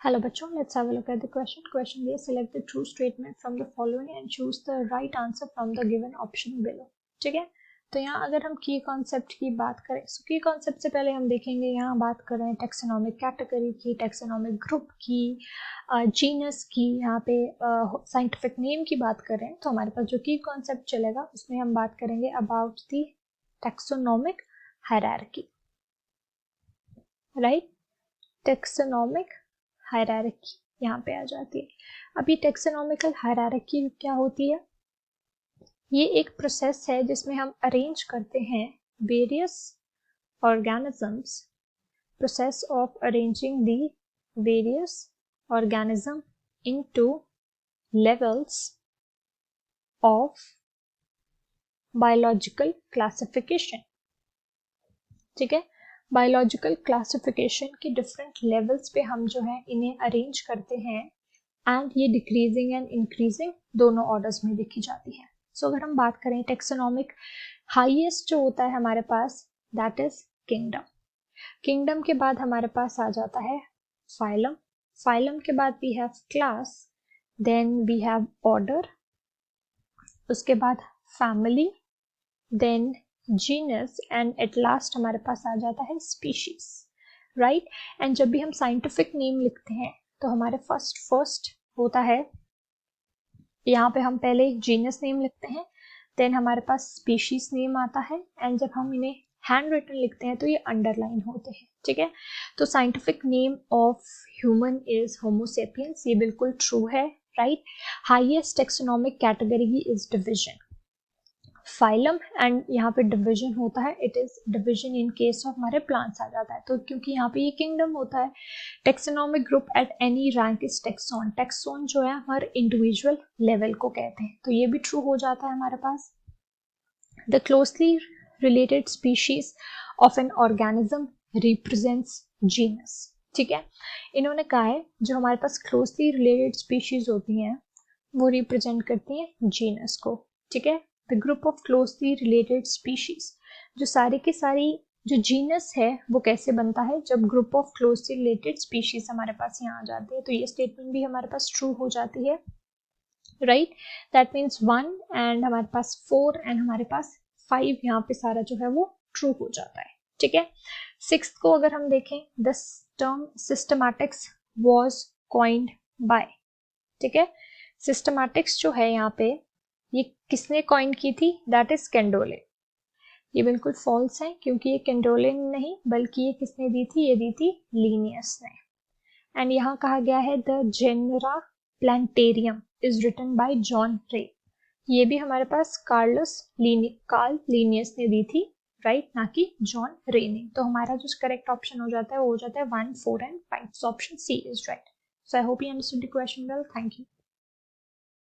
Hello बच्चों, let's have a look at the question. Question ये select the true statement from the following and choose the right answer from the given option below. ठीक है, तो यहाँ अगर हम की कॉन्सेप्ट की बात करें, so की कॉन्सेप्ट से पहले हम देखेंगे, यहाँ बात करें टेक्सोनॉमिक कैटेगरी की, टेक्सोनॉमिक ग्रुप की, जीनस की, यहाँ पे साइंटिफिक नेम की बात करें तो हमारे पास जो की कॉन्सेप्ट चलेगा उसमें हम बात करेंगे about the taxonomic hierarchy, right. Taxonomic hierarchy यहाँ पे आ जाती है। अभी टेक्सोनॉमिकल हायरार्की क्या होती है? ये एक प्रोसेस है जिसमें हम अरेंज करते हैं various organisms, process of arranging the various organism into levels of biological classification. ठीक है, बायोलॉजिकल क्लासिफिकेशन के डिफरेंट लेवल्स पे हम जो है इन्हें अरेंज करते हैं एंड ये डिक्रीजिंग एंड इंक्रीजिंग दोनों ऑर्डर्स में देखी जाती है। सो अगर हम बात करें टेक्सोनॉमिक हाईएस्ट जो होता है हमारे पास दैट इज किंगडम। किंगडम के बाद हमारे पास आ जाता है फाइलम, फाइलम के बाद we have class, then we have order, उसके बाद family, then genus and at last हमारे पास आ जाता है स्पीशीज, राइट। एंड जब भी हम साइंटिफिक नेम लिखते हैं तो हमारे फर्स्ट होता है, यहाँ पे हम पहले एक जीनस नेम लिखते हैं, देन हमारे पास स्पीशीज नेम आता है, एंड जब हम इन्हें हैंड रिटन लिखते हैं तो ये अंडरलाइन होते हैं। ठीक है, तो scientific name of human is homo sapiens, ये बिल्कुल ट्रू है, right. Highest taxonomic category is division, phylum, and यहाँ पे डिवीजन होता है, it is division in case of हमारे प्लांट्स आ जाता है। तो क्योंकि यहाँ पे ये किंगडम होता है, taxonomic group at any rank is taxon, taxon जो है हमारे इंडिविजुअल लेवल को कहते हैं, तो ये भी ट्रू हो जाता है हमारे पास। The closely related species of an organism represents genus. ठीक है, इन्होंने कहा है जो हमारे पास क्लोजली रिलेटेड स्पीशीज होती हैं वो रिप्रेजेंट करती हैं जीनस को। ठीक है, the group of closely related species, जो सारी की सारी जो जीनस है वो कैसे बनता है, जब group of closely related species हमारे पास यहाँ आ जाती है, तो ये स्टेटमेंट भी हमारे पास ट्रू हो जाती है, राइट। दैट मीन्स 1 एंड हमारे पास 4 एंड हमारे पास 5, यहाँ पे सारा जो है वो ट्रू हो जाता है। ठीक है, 6th को अगर हम देखें, the term systematics was coined by. ठीक है, सिस्टमैटिक्स जो है यहाँ पे ये किसने कॉइन की थी, दैट इज कैंडोले। ये बिल्कुल फॉल्स है क्योंकि ये कैंडोले नहीं बल्कि ये किसने दी थी, ये दी थी लिनियस ने। एंड यहाँ कहा गया है the genera plantarum is written by John Ray, ये भी हमारे पास कार्ल लिनियस ने दी थी, राइट, ना कि जॉन रे ने। तो हमारा जो करेक्ट ऑप्शन हो जाता है वो हो जाता है 1, 4 and 5, so option C is right. So I hope you understood the question well, thank you.